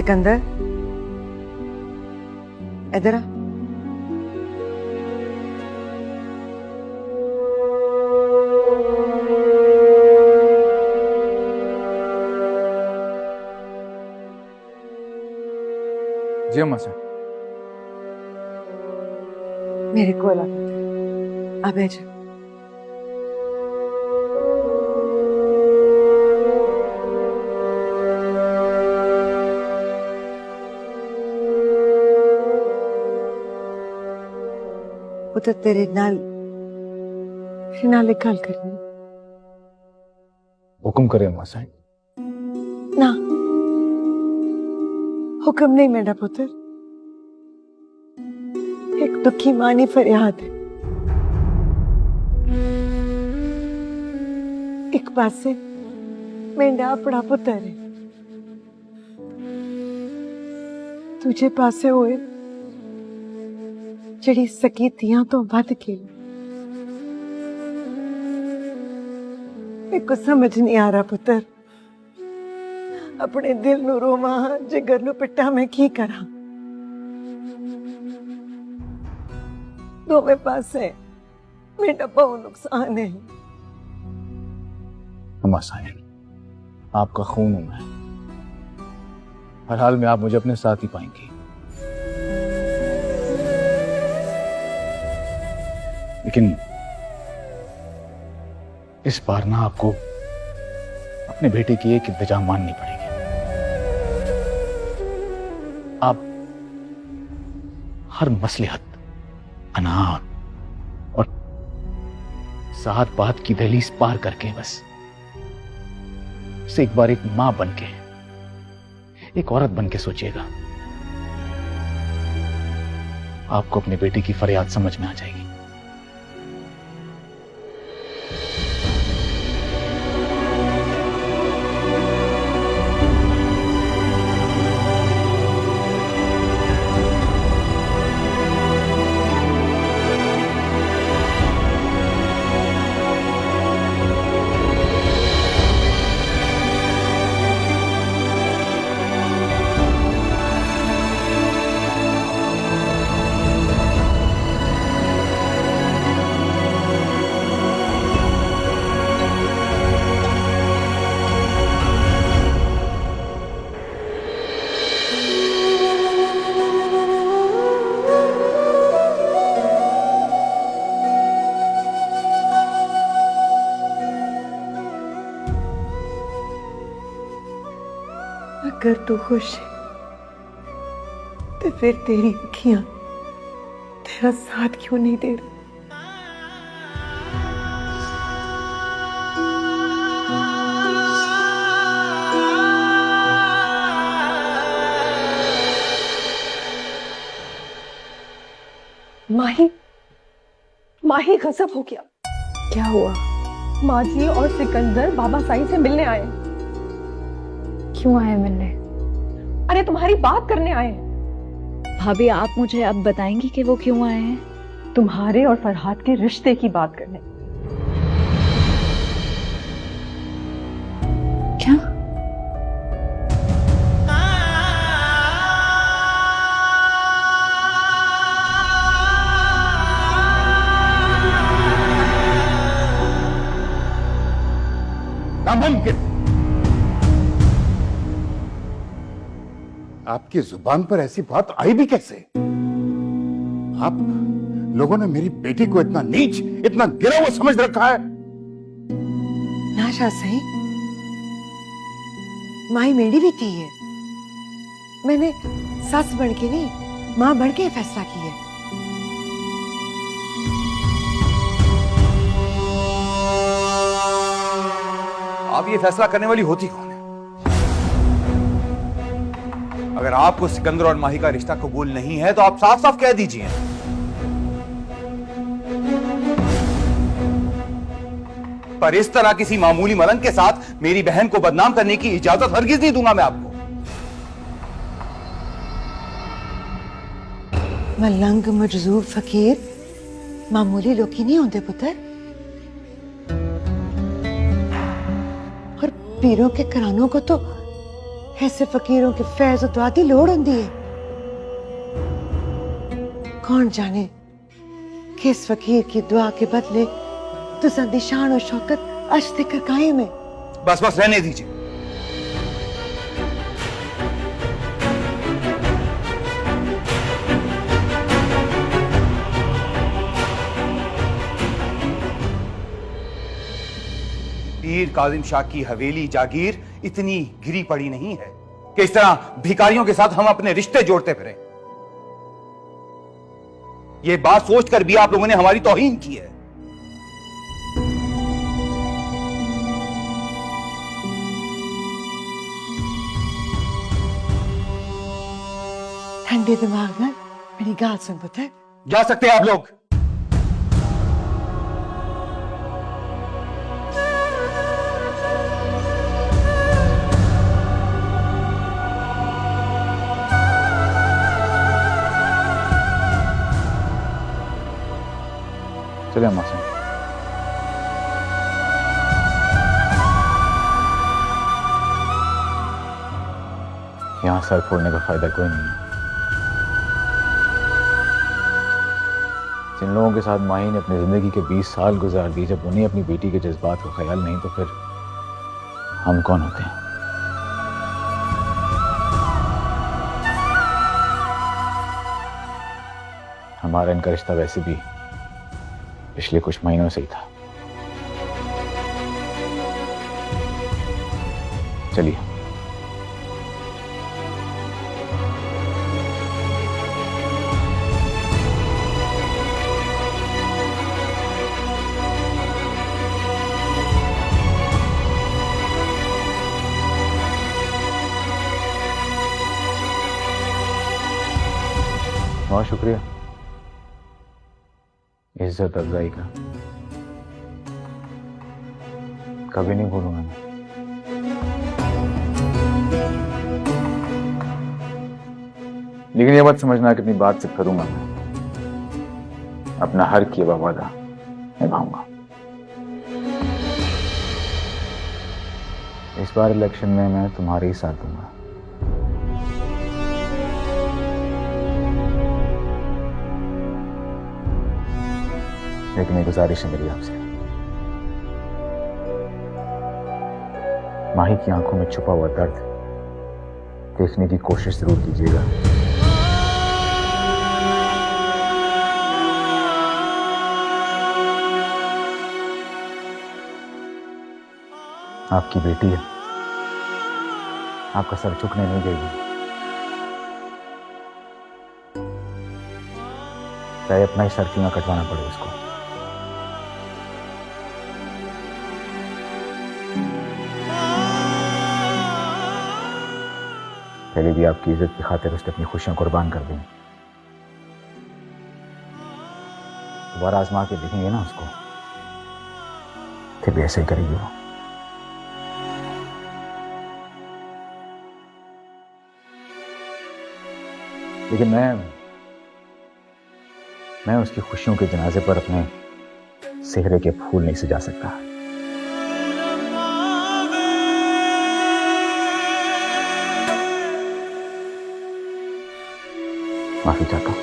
सिकंदर, इधर आ। जी अम्मा से। मेरे को लगा अब जा। पुत्र तेरे नाल गल करनी। हुक्म करे अम्मा साहब। ना, हुक्म नहीं मेरा पुत्र। एक दुखी मानी फरियाद है। एक पासे मेरा अपना पुत्र है, दूजे पासे होए जड़ी सकी तियां तो वध के। मेरे को समझ नहीं आ रहा पुत्र, अपने दिल नू रोवा जिगर नू पिटा मैं की करा। दोवें पासे मेरा बहुत नुकसान है। अम्मा साहब, आपका खून हूं मैं, हर हाल में आप मुझे अपने साथ ही पाएंगी। लेकिन इस बार ना आपको अपने बेटे की एक इंतजाम माननी पड़ेगी। आप हर मसलहत, अनार और सात बात की दहलीज पार करके बस एक बार एक मां बनके, एक औरत बनके सोचिएगा। आपको अपने बेटे की फरियाद समझ में आ जाएगी। अगर तू खुश है तो फिर तेरी अखियां तेरा साथ क्यों नहीं दे रही? माही, माही गजब हो गया। क्या हुआ? माँ जी और सिकंदर बाबा साईं से मिलने आए। क्यों आए मिलने? अरे तुम्हारी बात करने आए। भाभी, आप मुझे अब बताएंगी कि वो क्यों आए हैं? तुम्हारे और फरहाद के रिश्ते की बात करने। क्या? नामुमकिन। आपकी जुबान पर ऐसी बात आई भी कैसे? आप लोगों ने मेरी बेटी को इतना नीच, इतना गिरा हुआ समझ रखा है। नाशा सही, माई मेरी भी थी है। मैंने सास बन के नहीं, मां बन के फैसला किया है। आप ये फैसला करने वाली होती कौन है? अगर आपको सिकंदर और माही का रिश्ता कबूल नहीं है तो आप साफ साफ कह दीजिए। पर इस तरह किसी मामूली मलंग के साथ मेरी बहन को बदनाम करने की इजाजत हरगिज नहीं दूंगा मैं आपको। मलंग, मजजूर, फकीर मामूली लोग ही नहीं होते पुत्र। और पीरों के करानों को तो ऐसे फकीरों के फैज दुआ दी लोड़ होंदी है। कौन जाने किस फकीर की दुआ के बदले तुसा दी शान और शौकत अज तक कायम है। बस बस रहने दीजिए। पीर काजिम शाह की हवेली जागीर इतनी गिरी पड़ी नहीं है कि इस तरह भिखारियों के साथ हम अपने रिश्ते जोड़ते फिरें। यह बात सोचकर भी आप लोगों ने हमारी तौहीन की है। ठंडे दिमाग में मेरी गाल सुन पुत्र। जा सकते हैं आप लोग। चले अम्मा से। यहां सर फोड़ने का फायदा कोई नहीं है। जिन लोगों के साथ माही ने अपनी जिंदगी के 20 साल गुजार दिए, जब उन्हें अपनी बेटी के जज्बात का ख्याल नहीं तो फिर हम कौन होते हैं? हमारा इनका रिश्ता वैसे भी पिछले कुछ महीनों से ही था। चलिए। बहुत शुक्रिया इज्जत अफजाई का, कभी नहीं भूलूंगा मैं। लेकिन ये मत समझना कि अपनी बात से करूंगा मैं। अपना हर किया हुआ वादा निभाऊंगा। इस बार इलेक्शन में मैं तुम्हारे ही साथ दूंगा। लेकिन एक गुजारिश है मेरी आपसे, माही की आंखों में छुपा हुआ दर्द देखने की कोशिश जरूर कीजिएगा। आपकी बेटी है, आपका सर झुकने नहीं देगी। चाहे अपना ही सर क्यों ना कटवाना पड़े उसको। पहले भी आपकी इज्जत की खातिर उसने अपनी खुशियां कुर्बान कर दी। दोबारा आजमा के देखेंगे ना उसको, फिर भी ऐसे ही करेगी वो। लेकिन मैं उसकी खुशियों के जनाजे पर अपने सेहरे के फूल नहीं सजा सकता। माफी चाहता हूं।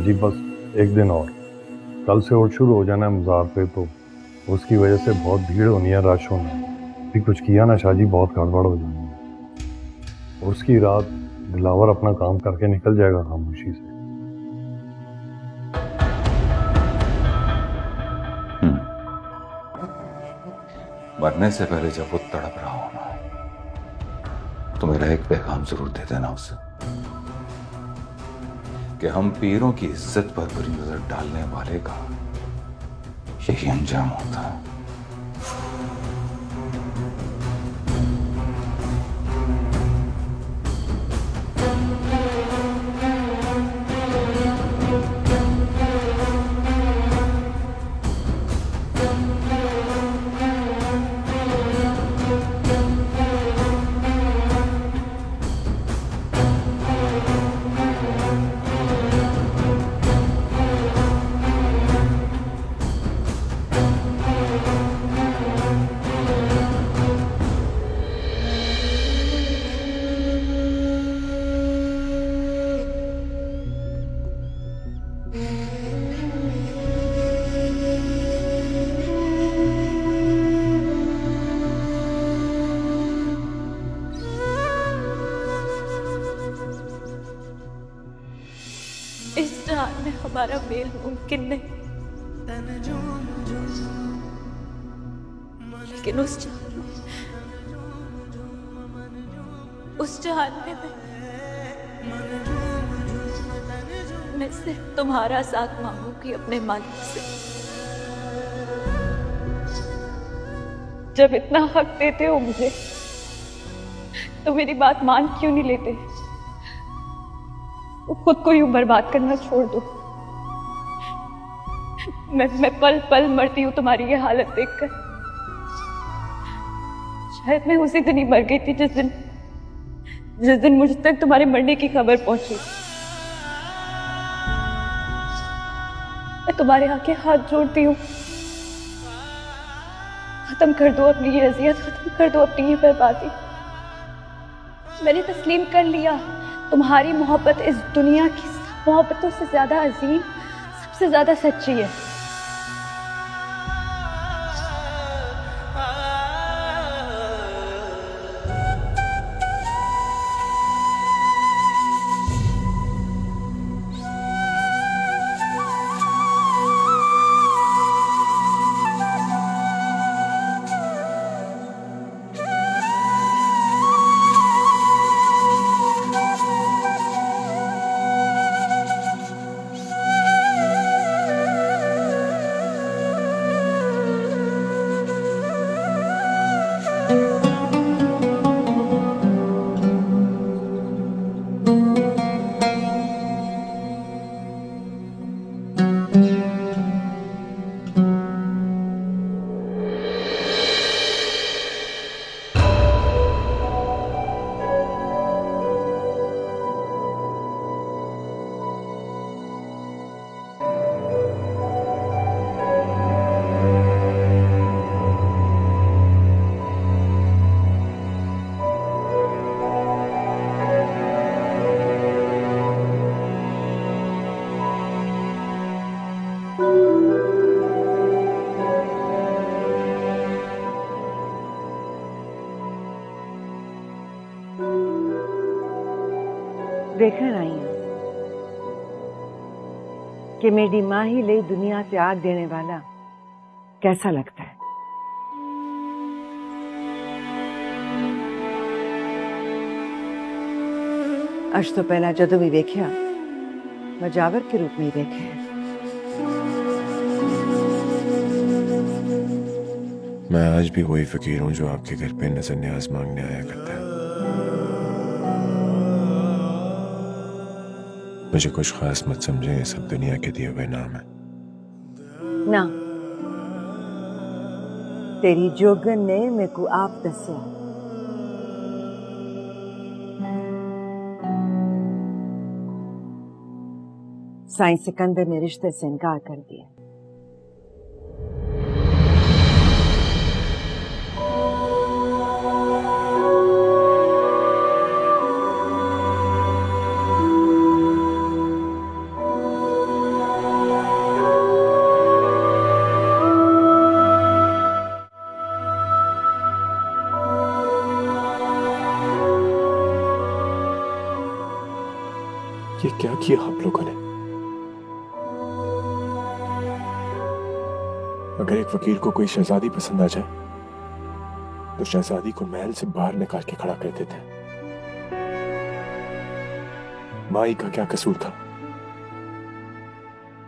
शाहजी बस एक दिन और, कल से और शुरू हो जाना है मज़ार पे, तो उसकी वजह से बहुत भीड़ होनी है, रश होना है। भी कुछ किया ना शाहजी, बहुत गड़बड़ हो जानी है। और उसकी रात दिलावर अपना काम करके निकल जाएगा खामोशी से। मरने से पहले जब वो तड़प रहा हो ना, तो मेरा एक पैगाम जरूर दे देना उसे कि हम पीरों की इज्जत पर बुरी नजर डालने वाले का यही अंजाम होता है। इस जहान में हमारा मेल मुमकिन नहीं, लेकिन उस जहान में मैं सिर्फ तुम्हारा साथ मांगूंगी अपने मालिक से। जब इतना हक देते हो मुझे, तो मेरी बात मान क्यों नहीं लेते? खुद को यूं बर्बाद करना छोड़ दो। मैं पल पल मरती हूँ तुम्हारी ये हालत देखकर। शायद मैं उसी दिन ही मर गई थी जिस दिन मुझ तक तुम्हारे मरने की खबर पहुंची। मैं तुम्हारे आगे हाथ जोड़ती हूँ, खत्म कर दो अपनी ये अजियत, खत्म कर दो अपनी ये बर्बादी। मैंने तस्लीम कर लिया, तुम्हारी मोहब्बत इस दुनिया की सब मोहब्बतों से ज्यादा अजीम, सबसे ज्यादा सच्ची है। देखण आई हूं कि मेरी मां ही ले दुनिया से आग देने वाला कैसा लगता है। अज तो पहला जदों भी वेख्या मजावर के रूप में ही देखे है। मैं आज भी वही फकीर हूं जो आपके घर पे नजर न्याज मांगने आया करता है। मुझे कुछ खास मत समझे, ये सब दुनिया के दिए हुए नाम है। ना, तेरी जोगन ने मेरे को आप दसिया। साईं सिकंदर ने रिश्ते से इनकार कर दिया। ये क्या किया आप लोगों ने? अगर एक वकील को कोई शहजादी पसंद आ जाए तो शहजादी को महल से बाहर निकाल के खड़ा कर देते हैं। माई का क्या कसूर था?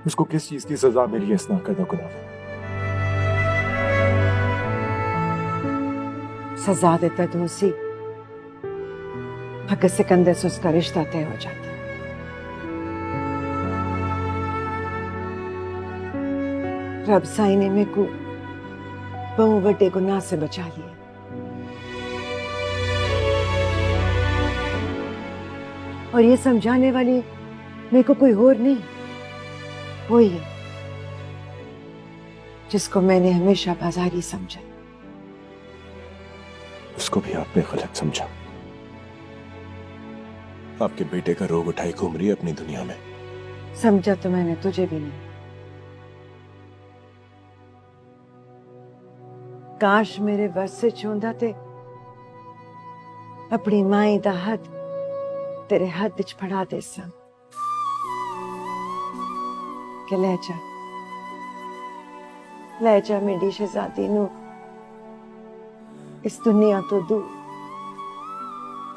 उसको किस चीज की सजा मिली है इस नाकर्दा गुनाह में? सजा देता तो उसी अगर सिकंदर से उसका रिश्ता तय हो जाता। रब साईं ने मेरे को बहु बड़े गुनाह से बचा लिया। और ये समझाने वाली मेरे को कोई और नहीं, वही है जिसको मैंने हमेशा बाजारी समझा। उसको भी आपने गलत समझा। आपके बेटे का रोग उठाई घूम रही है अपनी दुनिया में। समझा तो मैंने तुझे भी नहीं। काश मेरे बस से चूंदा ते अपनी माई दा हथ तेरे हाथ विच फड़ा दे सा कि ले जा मेरी शहजादी नू इस दुनिया तो दूर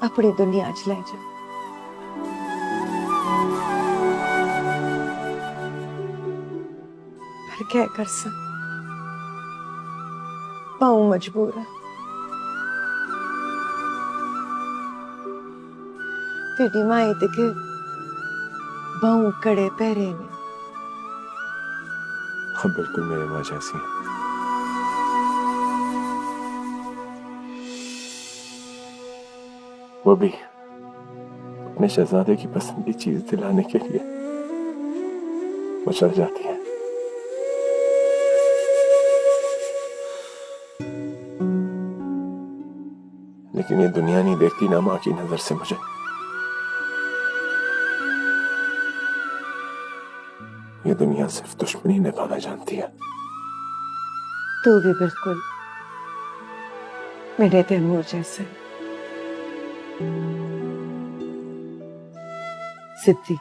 अपनी दुनिया च ले जा। पर क्या कर सा, पाऊं मजबूर है। तेरी माई दिखे बहु कड़े पैरे ने। हाँ बिल्कुल मेरे माँ जैसी है। वो भी अपने शहजादे की पसंद की चीज दिलाने के लिए मचल जाती है। लेकिन ये दुनिया नहीं देखती ना माँ की नजर से मुझे। ये दुनिया सिर्फ दुश्मनी निभाना जानती है। तू भी बिल्कुल मेरे तैमूर जैसे सिद्धि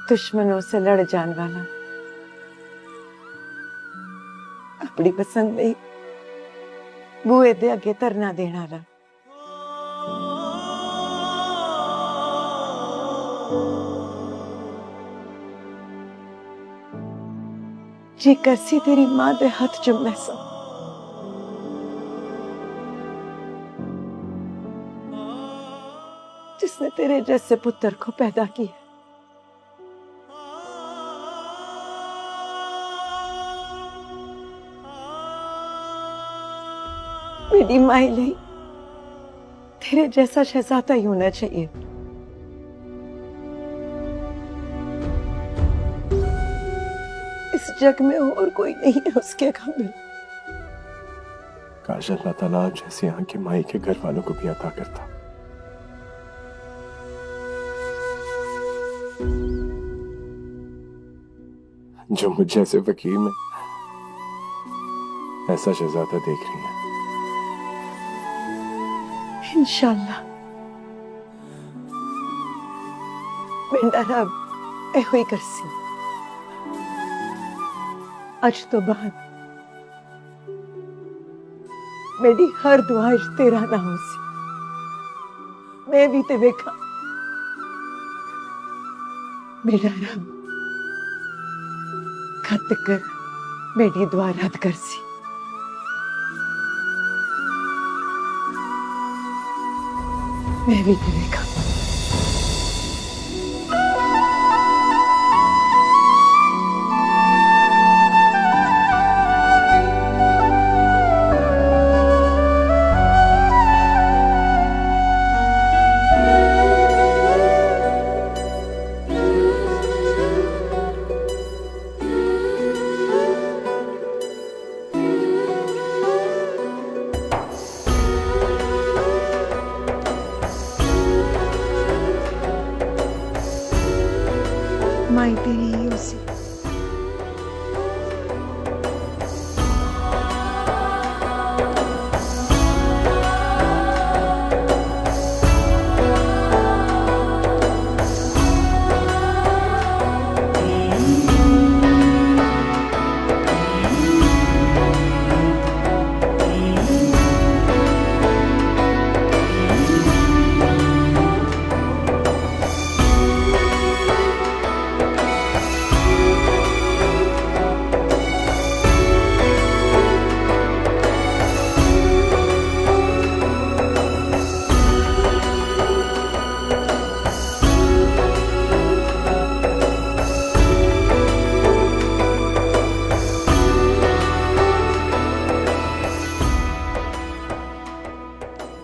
दुश्मनों से लड़ जाने वाला, अपनी पसंद नहीं बूहे दे अगे धरना देने वाला। जी करसी तेरी मां दे हाथ चुमना सा, जिसने तेरे जैसे पुत्र को पैदा किया। मेरी माई ਲਈ तेरे जैसा शहजादा ही होना चाहिए। इस जग में और कोई नहीं है उसके काबिल। काश अल्लाह ताला जैसी आंखें माई के घर वालों को भी अता करता। जो मुझ जैसे फकीर में ऐसा शहजादा देख रही है। इंशाल्लाह मेरा रब ए हुई करसी। आज तो बाद मेरी हर दुआ तेरा ना हो सी। मैं भी ते देखा मेरा रब खत कर मेरी दुआ रद्द कर सी। मैं भी ते देखा।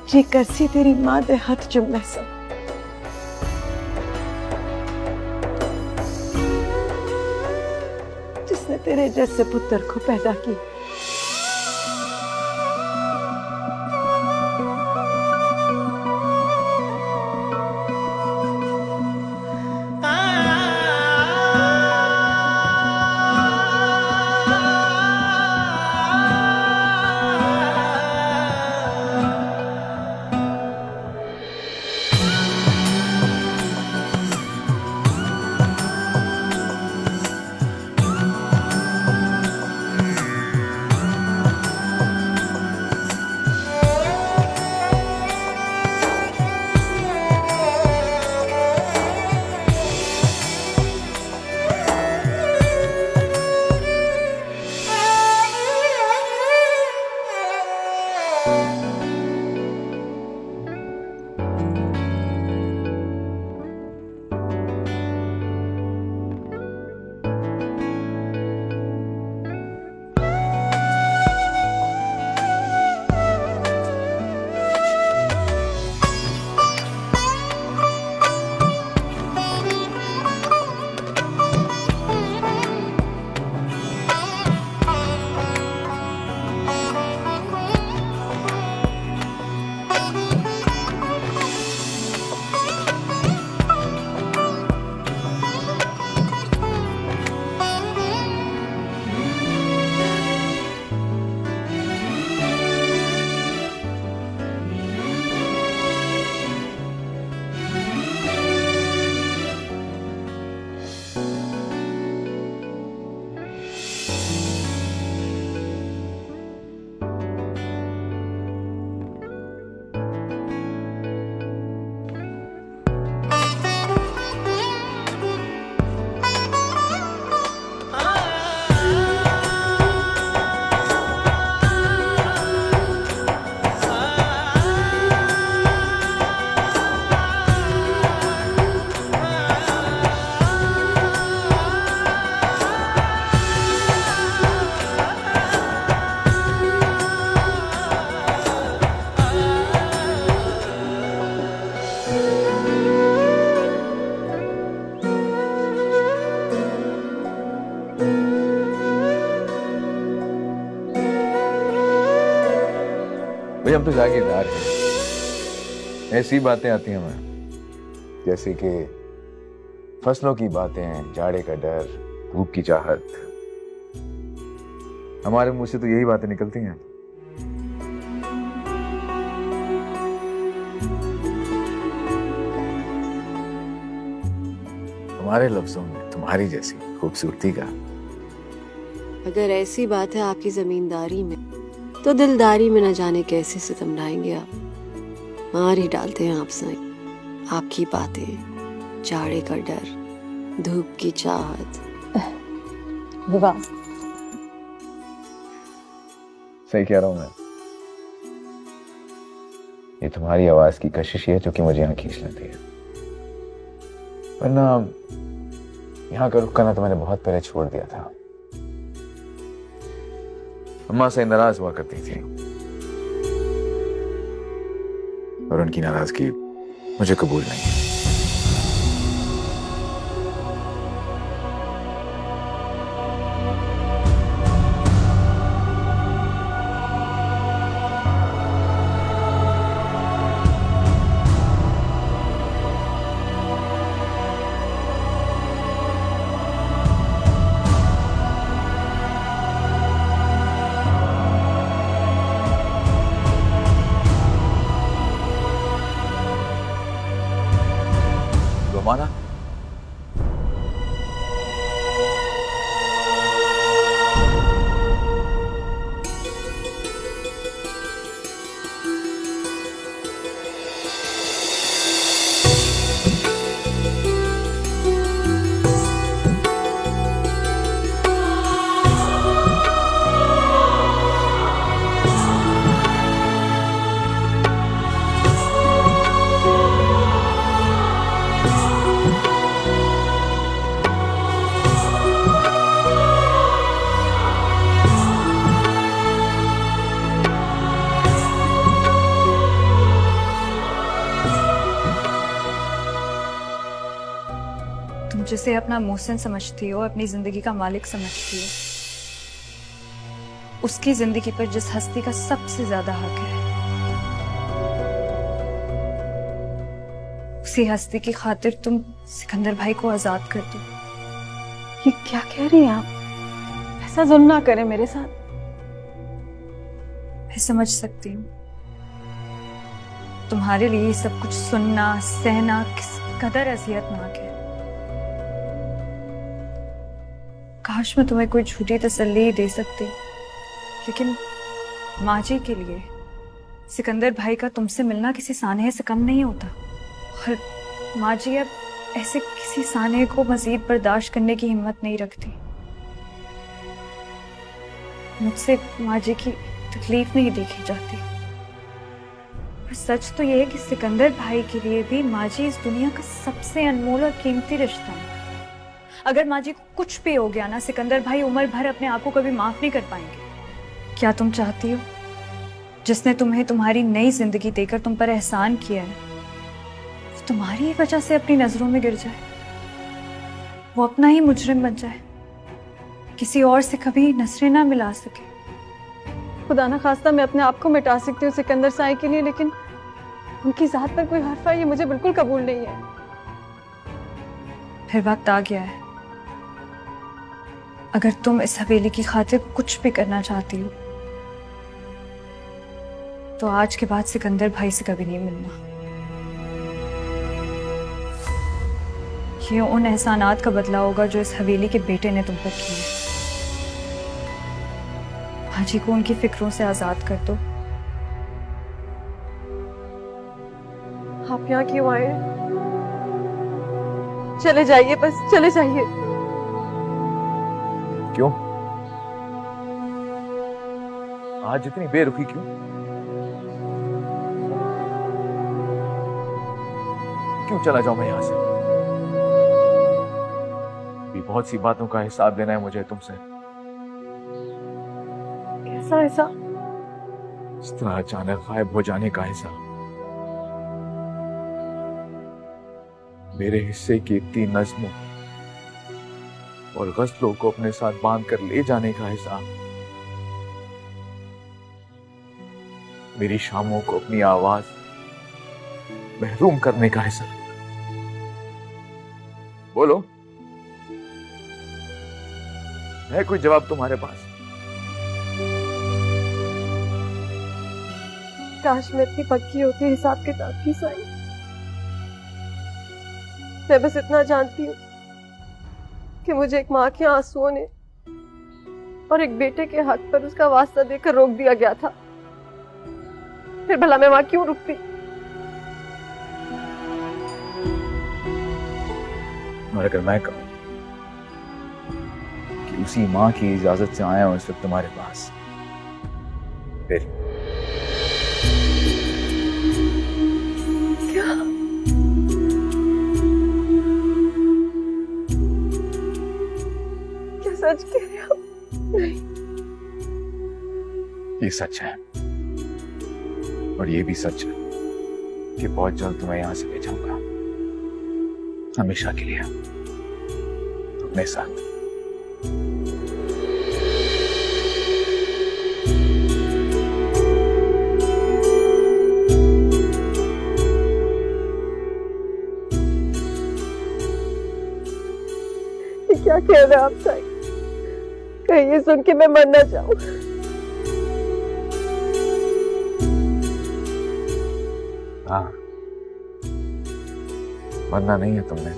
जी करसी तेरी मां दे हाथ चुमना सा। जिसने तेरे जैसे पुत्र को पैदा किया। भाई हम तो जागीरदार हैं। ऐसी बातें आती हैं हमें जैसे कि फसलों की बातें, जाड़े का डर, धूप की चाहत। हमारे मुंह से तो यही बातें निकलती हैं। तुम्हारे लफ्जों में तुम्हारी जैसी खूबसूरती का। अगर ऐसी बात है आपकी जमींदारी में, तो दिलदारी में न जाने कैसे सितम ढाएंगे आप। मार ही डालते हैं आपसे आपकी बातें, जाड़े का डर, धूप की चाहत। विवाह सही कह रहा हूं मैं। ये तुम्हारी आवाज की कशिश है जो कि मुझे यहाँ खींच लेती है। वरना यहाँ का रुख करना तो मैंने बहुत पहले छोड़ दिया था। अम्मा से नाराज हुआ करती थी और उनकी नाराजगी मुझे कबूल नहीं। उसे अपना मोहसिन समझती हो, अपनी जिंदगी का मालिक समझती हो, उसकी जिंदगी पर जिस हस्ती का सबसे ज्यादा हक है, उसी हस्ती की खातिर तुम सिकंदर भाई को आजाद कर दो। ये क्या कह रही हैं आप? ऐसा जुल्म ना करें मेरे साथ। मैं समझ सकती हूँ तुम्हारे लिए ये सब कुछ सुनना सहना किस कदर अजियतनाक है। काश मैं तुम्हें कोई झूठी तसल्ली दे सकती, लेकिन माँ जी के लिए सिकंदर भाई का तुमसे मिलना किसी सानहे से कम नहीं होता। और माँ जी अब ऐसे किसी सानहे को मजीद बर्दाश्त करने की हिम्मत नहीं रखती। मुझसे माँ जी की तकलीफ नहीं देखी जाती। और सच तो यह है कि सिकंदर भाई के लिए भी माँ जी इस दुनिया का सबसे अनमोल और कीमती रिश्ता है। अगर माँ जी को कुछ भी हो गया ना, सिकंदर भाई उम्र भर अपने आप को कभी माफ नहीं कर पाएंगे। क्या तुम चाहती हो जिसने तुम्हें तुम्हारी नई जिंदगी देकर तुम पर एहसान किया है, वो तुम्हारी ही वजह से अपनी नजरों में गिर जाए, वो अपना ही मुजरिम बन जाए, किसी और से कभी नजरें ना मिला सके? खुदा ना खास्ता मैं अपने आप को मिटा सकती हूँ सिकंदर साई के लिए, लेकिन उनकी जात पर कोई हर्फ है ये मुझे बिल्कुल कबूल नहीं है। फिर वक्त आ गया है। अगर तुम इस हवेली की खातिर कुछ भी करना चाहती हो तो आज के बाद सिकंदर भाई से कभी नहीं मिलना। ये उन एहसानात का बदला होगा जो इस हवेली के बेटे ने तुम पर किए। हाजी को उनकी फिक्रों से आजाद कर दो। आप यहाँ क्यों आए? चले जाइए, बस चले जाइए। क्यों? आज इतनी बेरुखी क्यों? क्यों चला जाऊं मैं यहां से? भी बहुत सी बातों का हिसाब देना है मुझे तुमसे। कैसा ऐसा? इस तरह अचानक गायब हो जाने का हिसाब, मेरे हिस्से की इतनी नज़्मों और गज़लों को अपने साथ बांध कर ले जाने का हिसाब, मेरी शामों को अपनी आवाज महरूम करने का हिसाब। बोलो, है कोई जवाब तुम्हारे पास? काश मैं इतनी पक्की होती हिसाब किताब की साई। मैं बस इतना जानती हूँ कि मुझे एक माँ के आंसुओं ने और एक बेटे के हक पर उसका वास्ता देकर रोक दिया गया था। फिर भला मैं वहां क्यों रुकती? और अगर मैं कहूं कि उसी माँ की इजाजत से आया हूं इस वक्त तुम्हारे पास, फिर क्या? क्या सच कह रहे हो? नहीं, ये सच है। और ये भी सच है कि बहुत जल्द तुम्हें यहां से ले जाऊंगा, हमेशा के लिए अपने साथ। ये क्या कह रहे हैं आप साई? कहीं ये सुन के मैं मर ना जाऊं। हाँ, मरना नहीं है तुमने,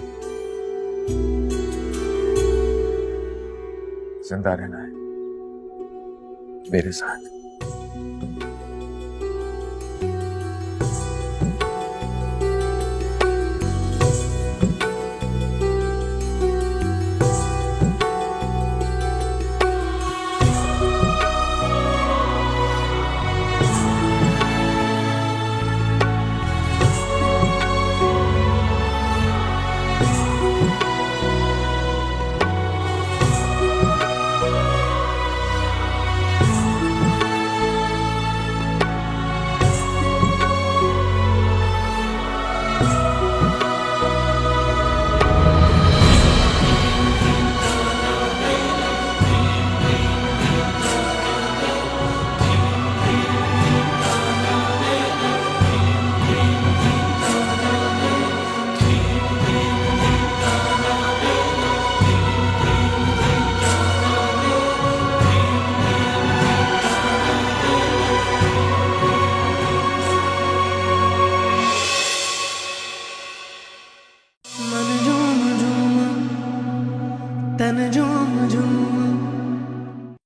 जिंदा रहना है मेरे साथ।